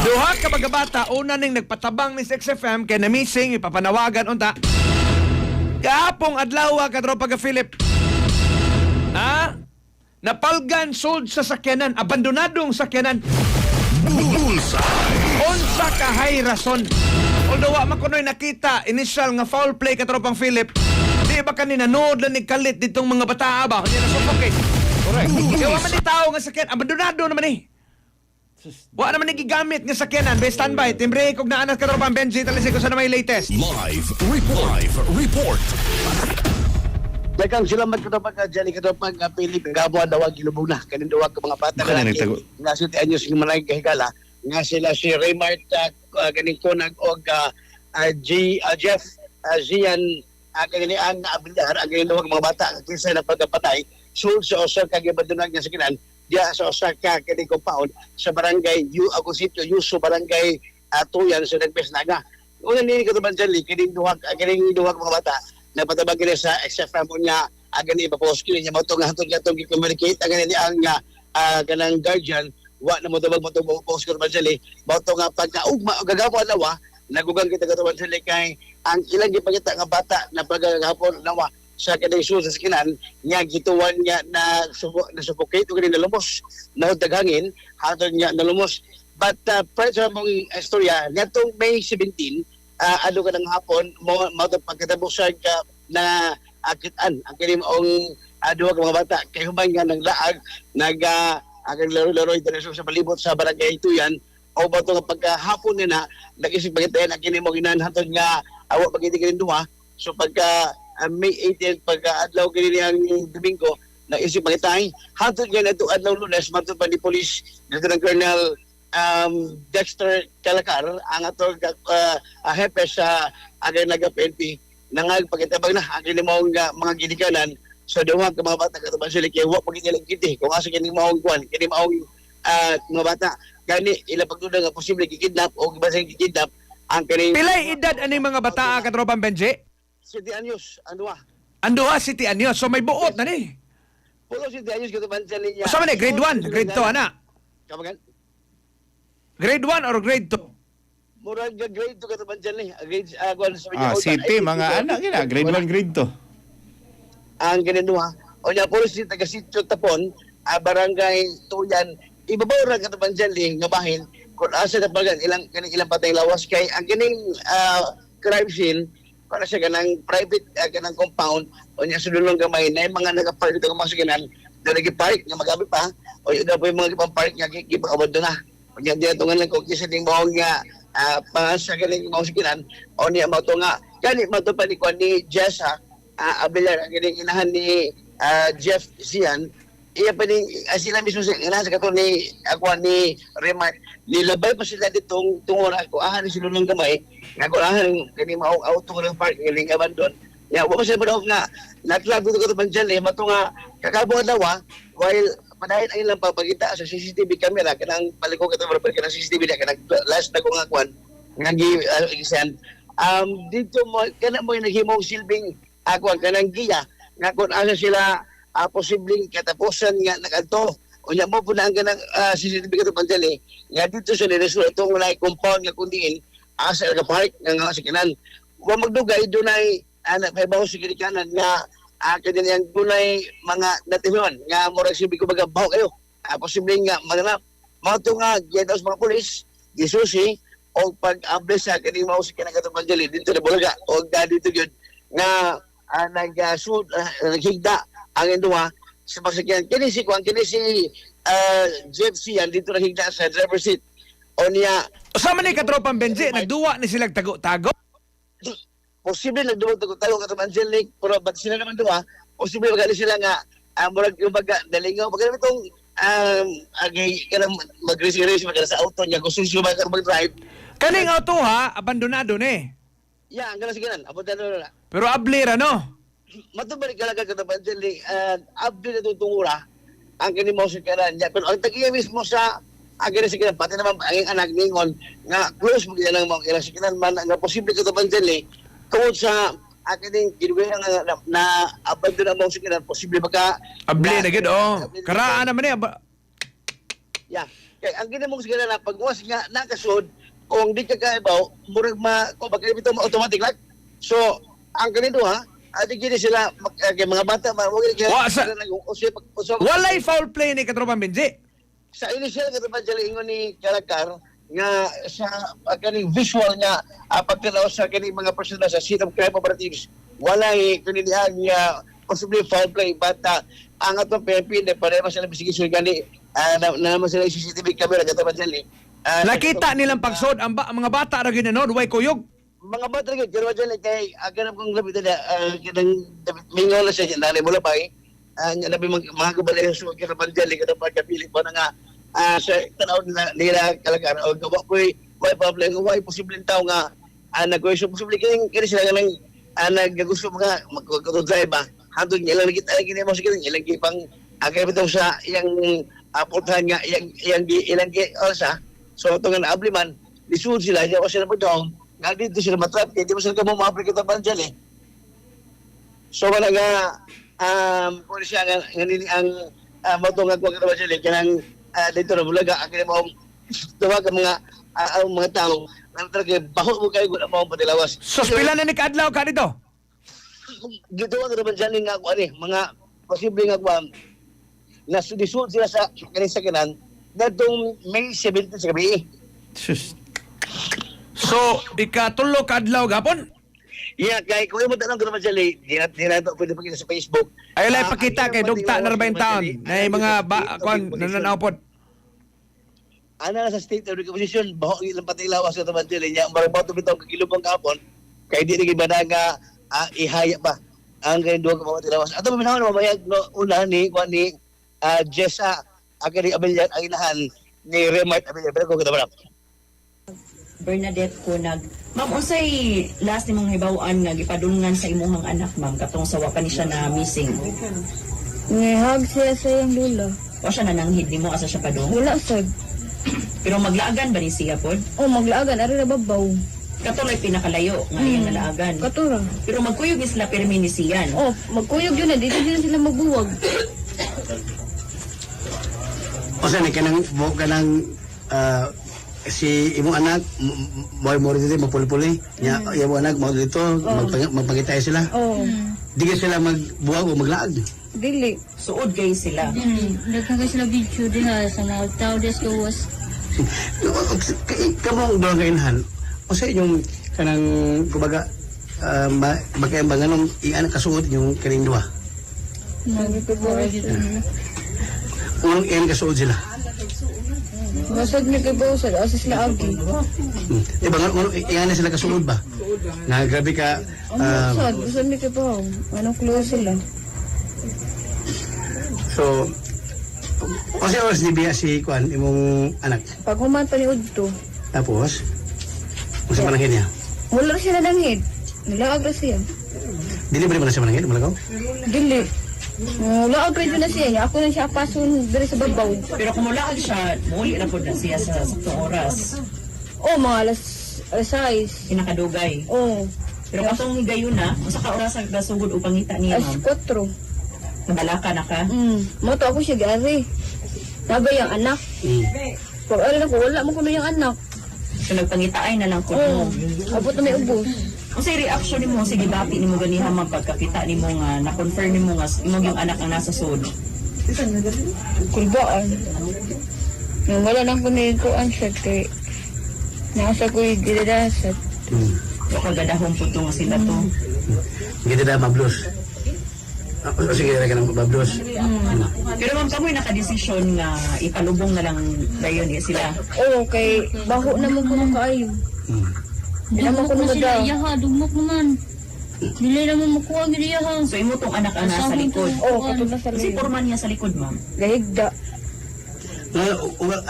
Duha ka mga bata, una ning nagpatabang ni XFM kay na missing ipapanawagan unta. Kaapong adlaw ka tropa ka Philip. Ha? Napalgan sold sa sakyanan, abandonadong sakyanan. Bullseye. Unsa ka hay rason? Although wa makunoy nakita initial nga foul play ka tropang Philip. Di ba kanina nood lang ni kalit ditong mga bata ba? Kanya na suffocate. Correct. Kaya wa man ni tao nga sakyan, abandonado naman eh. Wa naman gigamit nga sakyanan. Be standby, timbre kog naanas ka tropang Benji talisi ko sa may latest. Live report. Dagang salamat ko dapat ka dyan, ikatapag Pilip, gabuan daw ang gilubog na. Kaninduwag ka mga bata Baka na nagtago. nga si Tianyo sa manay kahigala. Nga sila si Raymart, kaning kunag o Jeff, Zian, kaninian na abilyar, ang kaninduwag mga bata, kinsa na pagkapatay, sul sa osar kagibadunag nga sa kinan, diya sa osar ka kaning compound sa barangay Agusito, Yuso, barangay Tuyan, sa Nagpes Naga. Una nini katuban dyan, kaning duwag mga bata, napatabag nila sa XFM niya agan ipapost kini niya motong hatod katong gi-communicate agan ni ang kanang guardian wa na mo tabag motong post ko man sila motong nga pagkaugma gagapon nawa nagugang kita katong sila kay ang ilang gipakita nga bata na pagagapon nawa sa kanang sa skinan niya gituwan niya na suffocate ug nalumos na daghangin hatod niya nalumos but prior sa mong istorya ngatong May 17 ano ka ng hapon mo pagkatabusan ka na akitan ang kinim ang duha ka mga bata kay humay nga ng laag agang laro-laro intereso sa palibot sa barangay Tuyan o ba ito nga pagkahapon nila nag-isip pagkitayan ang kinim mo ginanhatod nga awa pagkitikin duha so pagka May 18 pagka adlaw kini ang Domingo nag-isip pagkitayan hatod nga na ito adlaw Lunes matod pa ni Police dito ng Colonel Dexter Calakar ang ato hepe sa agay naga-PNP nangag pagkitabag na ang kinimawang mga ginikanan sa duha ka mga bata katuban sila kaya huwag pagkitilang kiti kung asa kinimawang kuhan kinimawang mga bata gani ilang pagduda nga posible kikidnap o basang kikidnap ang kining Pilay edad ani mga bata ka tropang Benji? City Anyos ang duha Anduha City Anyo, so may buot na ni. pulo City Anyos katuban sila niya Sa man grade 1, grade 2 ana. kabagan Grade 1 or grade 2? murag grade 2 katuban sila ni grade kuhan sa City, mga anak gina, grade 1, grade 2. ang ginagawa. O niya, police taga Sitio Tapon, barangay Tuyan, ibabaw ra kataban dyan nga bahin, kung asa na pagkan ilang patay lawas kay ang kining crime scene, para siya kanang private kanang compound, o niya sudulong gamay, na yung mga nag-park dito ng mga sikinan, na nag-park, nga magabi pa, o yun na po yung mga ipang-park nga kikipag-abado na. O niya, diyan tungan lang kung kisa ning bawang nga, sa kaning mga sikinan, o niya, mato nga, kani mato pa ni Kwan ni Jessa, Abelar, ang inahan ni Jeff Zian, iya pa ni sila mismo inahan sa kato ni ni Raymart, nilabay pa sila ditong tungod ako, ahan ni silunong gamay, nga ko ahan kani maong auto ng park, galing abandon. Ya, wa pa sila ba nga, natlag dito kato man dyan, mato nga, kakabuhan daw while padahin ang ilang papagita sa CCTV camera, kanang paliko kato barabara, kanang CCTV na, kanang last na ko nga kwan, nga gi-send. Dito mo, kanang mo yung naghimong silbing ako ang kanang giya nga kung asa sila posibleng katapusan nga nagadto o nya mo po na ang kanang CCTV kato pandali nga dito sa niresulta itong walay compound nga kundiin asa ka park nga sikinan wa magdugay dunay anak may bawo sigiri kanan nga kaniyang dunay mga natinuan nga murag sibi ko baga bawo kayo posibleng nga maganap mao to nga gidaos mga pulis gisusi o pag-ables sa kaning mao sikinan kato pandali dito na Bulaga o dito gyud nga naghigda ang induha sa pasakyan. Kini si Jeff Zian dito naghigda sa driver seat. O niya, Sa man ni ka tropang Benji, nagduwa ni silang tago-tago. posible nagduwag tago kataman sila, pero ba't sila naman duha, posible magali sila nga, murag yung baga, dalingaw, pagka naman itong, mag-race magkala sa auto niya, kung susunod mag-drive. Kaning auto ha, abandonado ni. Yeah, ang gala siganan, abot na. Pero ablira no. Matubalik ka lang kataman sila, abdi na tutungura, ang kinimosyon ka na niya. Pero ang tagiya mismo sa agad sa kinan, pati naman ang anak ningon, nga close mo kaya lang mga ilang sikinan man, nga posible ka taban dyan tungkol sa akin yung ginuwi na abandon ang mga sikinan, posible baka... Abli na gid oh. Karaan naman ni. Yeah. Kaya ang ginamong sigala na pagwas nga nakasud kung di ka kaibaw murag ko bakit ito automatic lang. So ang ganito ha, adi gini sila kay mga bata Walay foul play ni katropang Benji. sa initial nga naman ingon ni Kalakar nga sa kaning visual nga pagtanaw sa kaning mga persona sa scene of crime operatives walay kanilihan nga possibly foul play but ang atong PNP na pareha sila bisigisyon gani na naman sila yung CCTV camera katapad dyan Nakita nilang pagsod ang mga bata ra ginanood way kuyog. mga bata rin pero dyan kay ganap kong labi na kinang mingaw na siya nanay mula pa nabi mga kabalay so kinapad dyan katapad kapili pa na nga sa tanaw nila Kalakar o gawa ko way problem way posibleng tao nga nag-gusto posible kini sila nga nag-gusto mga magkakatudlay ba handog niya lang kita kini mo sige ilang gipang agay bitaw sa iyang aportahan nga ilang sa so ito nga naabliman lisuod sila diya ko sila po doon nga dito sila matrap kaya di mo sila ka mamaplik ito pa dyan so wala nga kung siya nga ang matungag ko kita ba dyan kanang dito na bulaga ang mo tawag ang mga tao na talaga baho mo kayo kung mo patilawas So pila na ni kaadlaw ka dito? gituwa ko naman dyan nga ako mga posible nga ako na sudisud sila sa kaning sakinan datong May 17 sa gabi. Sus. So ikatulo kaadlaw gapon? Yeah, kay kung mo tanong ko naman dyan di na ito pwede pakita sa Facebook. Ay lay pakita kay dugta na 40 taon. Nay mga kon nananawpod. Ana na sa state of recomposition baho ilang patilawas sa taman dyan niya marabot bitaw kagilubang kapon kay di ni gibana nga ihaya pa ang kay duwa ka mga tilawas. Ato maminaw mamayag no una ni kuan ni Jessa Agari Abellan ang inahan ni Remart Abellan pero ko kita ba. Bernadette ko Ma'am, unsay last nimong hibaw-an nga gipadulngan sa imuhang anak, ma'am, katong sawa pa ni siya na missing? Ngihag siya sa iyang lula. O siya nananghid nimo asa siya padung? Wala sad. Pero maglaagan ba ni siya pod? O maglaagan ari ra babaw. Katuloy pinakalayo nga iyang nalaagan. Katura. Pero magkuyog ni sila permi ni siyan. O magkuyog yun na dito din sila magbuwag. O sa ni kanang mo kanang si imong anak mo dito mapuli-puli nya imo anak mo dito magpangitay sila O di ka sila magbuwag o maglaag dili. Suod kay sila. Nagkagay sila video din sa mga tao des gawas. kamong doon kainhan o sa inyong kanang kumbaga magkaimbangan ng iyan kasuot yung kaning duha Nagpipigura dito. unang iyan kasuot sila Masad ni kay Bawsad asa sila agi. diba iyan na sila kasuot ba na grabe ka Masad, masad ni kay Baw. Anong close sila? so o sa oras ni Bia si Kwan imong anak Pag human pa ni Udto, tapos Masa manangin niya? wala ra sila nanghid. Nilaag ra siya. Dili ba naman siya manangin? Malagaw? Dili. Laag ra dyan na siya. Ako na siya pasun diri sa babaw. Pero kung mulaag siya, muli na pod na siya sa saktong oras. O mga alas 6. Pinakadugay. O Pero katong higayon na, usa ka oras ang nasugod upang ngita niya, alas ma'am. 4. Nabalaka na ka. Moto ako siya gari. Nabay ang anak. Pag alam ko, wala mo ko na yung anak. So nagpangitaay na lang po Oo. mo. Abot na may ubos. Kung sa reaction nimo, sige dati nimo ganiha man pagkakita nimo nga na-confirm nimo nga imong yung anak ang nasa sud. Kulbaan. Yung wala nang kunikuan siya kay nasa ko yung gilidasat. Wa kagadahon po to nga sila to. Ganda na mablos. O sige, ka ng mablos. Pero ma'am, kamoy nakadesisyon nga ipalubong na lang dayon sila. Oo, kay baho naman ko ng kaayo. Hindi naman ko naman daw. Iyaha, dugmok naman. Dili naman makuha gid iyaha. So imo tong anak ang nasa likod. Oo, katulad sa Kasi liyo. porman niya sa likod, ma'am. Lahigda.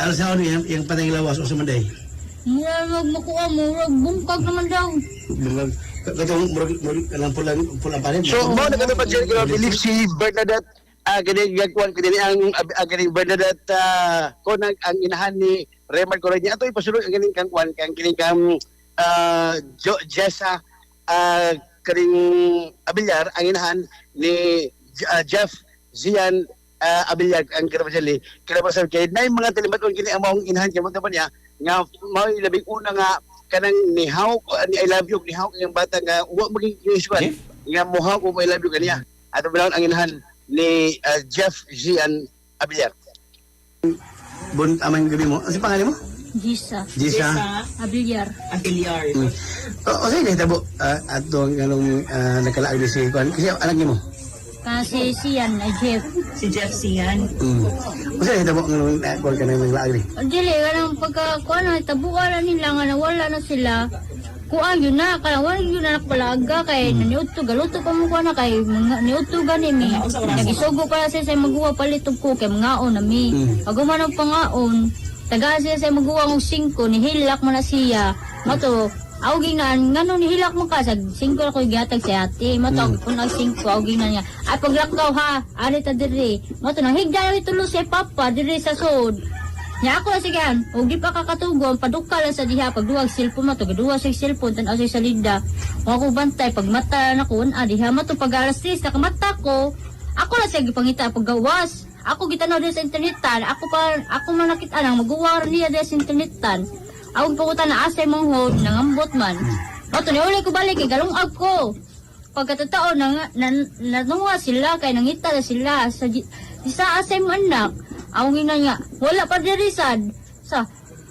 Alas ako yung patay lawas o sumanday. Mura magmakuha mo, bungkag naman daw. Katong kanang pulang palit. So mo na katapad dyan ko believe si Bernadette gani gagkuan ko din ang gani Bernadette ko ang inahan ni Raymond Correia ato ipasulod ang ganing kang kuan kang kining kang Jessa kaning Abilyar ang inahan ni Jeff Zian Abilyag ang kinabasali kay nay mga talimaton kini among inahan kay mo niya nga mao labing una nga kanang nihaw ni I love you nihaw ang bata nga wa maging usual nga muhaw ko I love you kaniya ato bilawon ang inahan ni Jeff Zian Abilyag. Amang gabi mo. Ano si pangalan mo? Gisa. Jisa. Abiliar. Abiliar. O sige, tabo. Ato ang nakalaag ni si Kwan. Kasi anak niyo mo. Kasi siyan na Jeff. Si Jeff Sian. O sige, tabo. Anong Kwan ka na yung laag ni? Dili, kanang pagkakuan na, tabuan na nila nga nawala na sila. Kuan yun na, kalawan yun na nakapalaga kay naniuto, galuto pa mo kuan na kay niuto gani mi. Nagisugo para siya sa magawa palitog ko kay mangaon na mi. Pag umano pangaon, taga siya sa magawa ng 5, nihilak mo na siya. Mato, awging na, ngano nihilak mo ka, 5 ako igatag sa ate. Mato, kung nag 5, awging na niya. Ay, paglakaw ha, ari ta diri. Mato, nang higda na itulo si Papa, diri sa sod. Nya ako na sigan, huwag pa kakatugon, padukal lang sa diha, pagduwag cellphone mo to, gaduwag sa cellphone, tanaw sa salida. Kung ako bantay, pag mata na ko, diha mo to, pag alas 3, nakamata ko, ako na siya gipangita, paggawas. Ako gitanaw din sa internetan, ako man nakita nang magawa niya din sa internetan. Ako pakutan na asay mong hold, nangambot man. Mato, niuli ko balik, galungag ko. Pagkatotoo, nanunga sila, kay nangita na sila, sa asay mong anak. Ang ina nga, wala pa dirisad.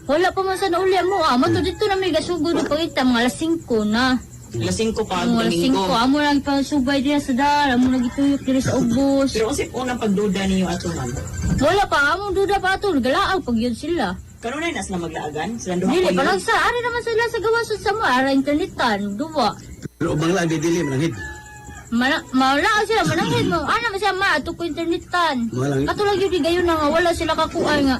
Wala pa man sa nauli mo. Mato dito na may gasugod ng pangita, mga alas 5 na. Alas 5 pa, Mga alas 5, Domingo. amo lang ipasubay diya sa dal, amo nagituyok diri sa ubos. Pero kasi unang pagduda niyo ato man. Wala pa, amo duda pa ato, galaang pag yun sila. Karon na sila maglaagan, sila duha Dili, ko parang sa, ari naman sila sa gawasod sa mga, internetan, duwa. Pero ubang laag, dili, manangit. Mawala sila, mananghid mo. Ano ba siya ma, ato ko internetan. Malang- Katulad yun di gayon na nga, wala sila kakuan nga.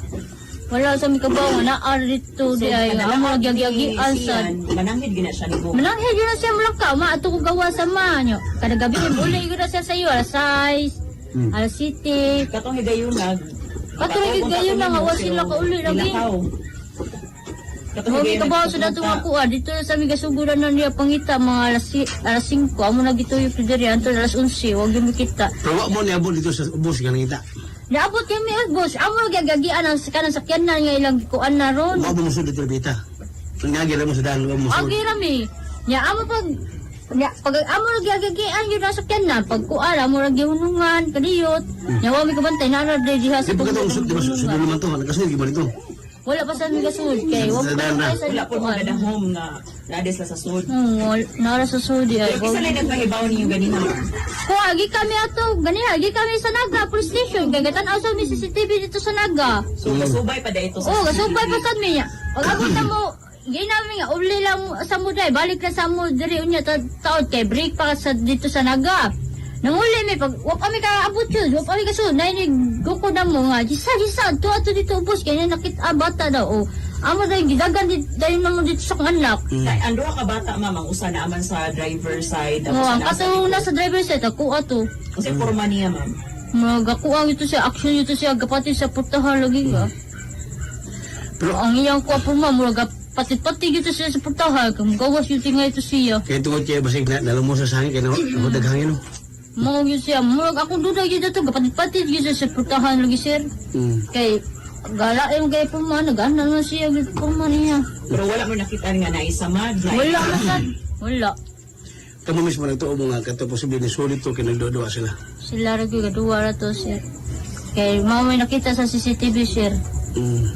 Wala sa mikabaw nga, naar dito di ay nga, amo nagyagiagian sa. mananghid gina siya ni Bo. Mananghid yun na siya malakaw, ma, ato ko gawa sa ma, nyo. Kada gabi, uli yun na siya sa iyo, alas 6, alas 7. Katong higayunag. Katulad yun gayon na nga, wala sila kauli lagi. Mo mikabaw sa dato nga kuan, dito na sa migasuguran na niya pangita, mga alas 5, amo nagituyok diri, anto alas 11, huwag yung makita. Pero wak mo niabot dito sa ubos ka nangita. Naabot kami boss. Amo gagagian ang kanang sakyanan nga ilang kuan na ron. Wak mo musod dito bita. Nangagira mo sa daan, wak mo musod. Agi rami. Nya amo pag amo gagagian yun ang sakyanan, pag kuan amo gihunungan kadiyot. Nya wa mi kabantay na ra diha sa Di ba ka tungod usod, di ba ng susod hunungan. naman to, nagkasunod, di ba dito? Wala pa sa mga sud kay wa Sa pa dana. sa Wala po kuan. mga home nga nades la sa sud. Nara sa sudi ay. Pero kisa lang nagpahibaw niyo ganina. Ko agi kami ato, ganiha agi kami sa Naga police station. Kay gatan sa mi CCTV dito sa Naga. So kasubay pa da ito sa. Oh, gasubay pa sad mi niya. Pag abot na mo, ginami nga uli lang sa muday, balik na sa mo diri unya taod kay break pa sa dito sa Naga. Nanguli mi pag wa kami ka abot yun, wa kami kaso nainig guko na mo nga. Gisa to ato dito ubos kay nakita bata daw. Oh, amo dahil gidagan dahil na mo dito sa anak. Kay ando ka bata mamang usa na aman sa driver side. Oh, ang nasa kato likod. na sa driver side ako ato. Kasi forma niya ma'am. Magakuang ito siya, action ito siya, kapatid sa putahan lagi ka. Pero ang iyang kuha po murag patit-patit ito siya sa putahan, kung gawas yung tinga ito siya. Kaya tungod kaya basig na nalumos sa hangin, kaya ako daghangin, no? Mga yun siya, murag ako duda yun ito, kapatit-patit yun siya sa putahan lagi sir. Kay, gala yung gaya po man, nag-ana na siya, gaya po man niya. Pero wala mo nakita nga na isa mad. Wala na sad, wala. Kamu mismo nagtuo mo nga, kato posible ni sulit to, kinagdodoa sila. Sila lagi kaduwa na to sir. Kay, mga may nakita sa CCTV sir.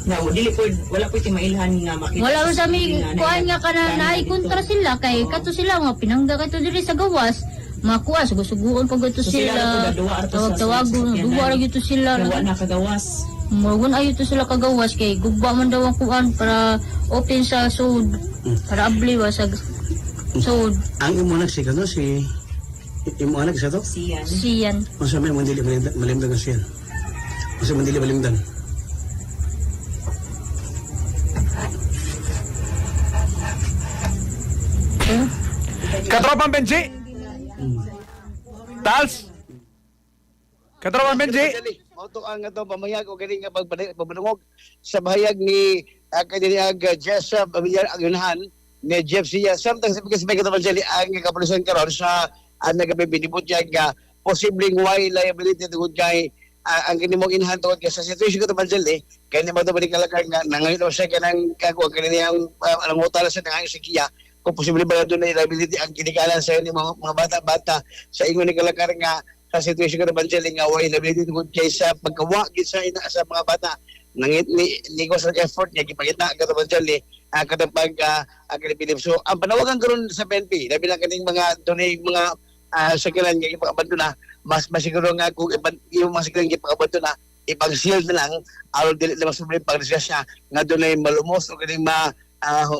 Na dili po wala po ti mailhan nga makita. Wala mo sa mi kuan nga kana naay kontra sila kay kato sila nga pinangga kato diri sa gawas. Makuha sugusuguon pag ito So, sila sila. na duwa ato sa Tawag-tawagon, sasakyanan. duwa ra gyud sila. Wala na kagawas. Morgon ayo to sila kagawas kay gugba man daw ang kuan para open sa sud. Para abli wa sa sud Ang imo anak si kato, si... Imo anak sa to? Siyan. siyan. Kung sa may mandili malimdan na siya. Kung sa mandili malimdan. Katropang Benji? Tals? Katropang Benji? Mauto ang ato pamayag o gani nga pagbanungog sa bahayag ni kaniyag Jessa Abilyar ang yunahan ni Jeff Sia. Samtang sa pagkasabay ka naman siya ang kapulisan karon sa nagabi binibot niya nga posibleng why liability tungod kay ang kinimong inhantod kaya sa situation ko ito Banjali, kaya ni Madabali Kalakar nga nangayon siya kanang kagwa kaniyang alangutan sa nangayon si Kia kung posible ba doon na liability ang kinikalan sa ni mga bata-bata sa ingon ni Kalakar nga sa situation ko ito Banjali nga way liability tungkol kaysa pagkawa sa ina sa mga bata nangit ni ko sa effort niya gipakita ka ito Banjali katong pag Pilip. So ang panawagan karon sa PNP labi na kaning mga dunay mga sakilan nga ipakabanto na mas masiguro nga kung yung mga sakilan ipakabanto na ipag-shield na lang aron dili na masubli pagdisgrasya nga dunay malumos o kaning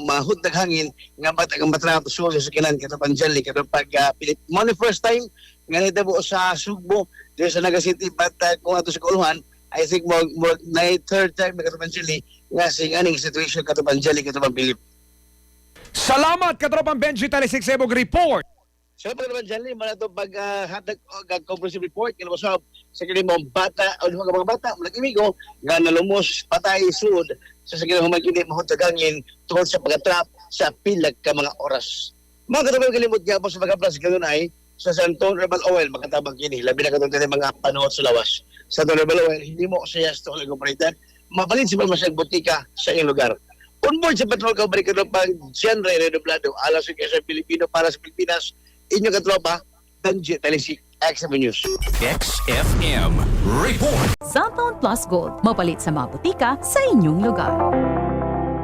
mahutag hangin nga matag matrap so sa sakilan kato Banjali kato pag Pilip mo ni first time nga nitabo sa Sugbo dito sa Naga City but kung ato sa Kuluhan I think mo na third time kato Banjali nga sing aning situation kato Banjali kato Pilip. Salamat katropang Benji Talisik sa imong report. So pag naman dyan, mga ito pag-hatag comprehensive report, kinabasab sa kinimong bata, o mga bata, mga imigo, nga nalumos, patay, sud, sa kinimong magkini, mahutagangin, tungkol sa pag-trap sa pilag ka mga oras. Mga katabang kalimut nga po sa pag-aplas ganun ay, sa Santon Herbal Oil, magkatabang kini, labi na katong mga panuot sa lawas. Sa Santon Herbal Oil, hindi mo siya sa tulang operator, mabalin si masyang butika sa iyong lugar. Onboard sa Patrol Kabarika ng pag-genre redoblado, alas yung sa Pilipino para sa Pilipinas, inyo katropa, Benji Talisik, XM News. XFM Report. Cellphone Plus Gold. Mapalit sa mga butika sa inyong lugar.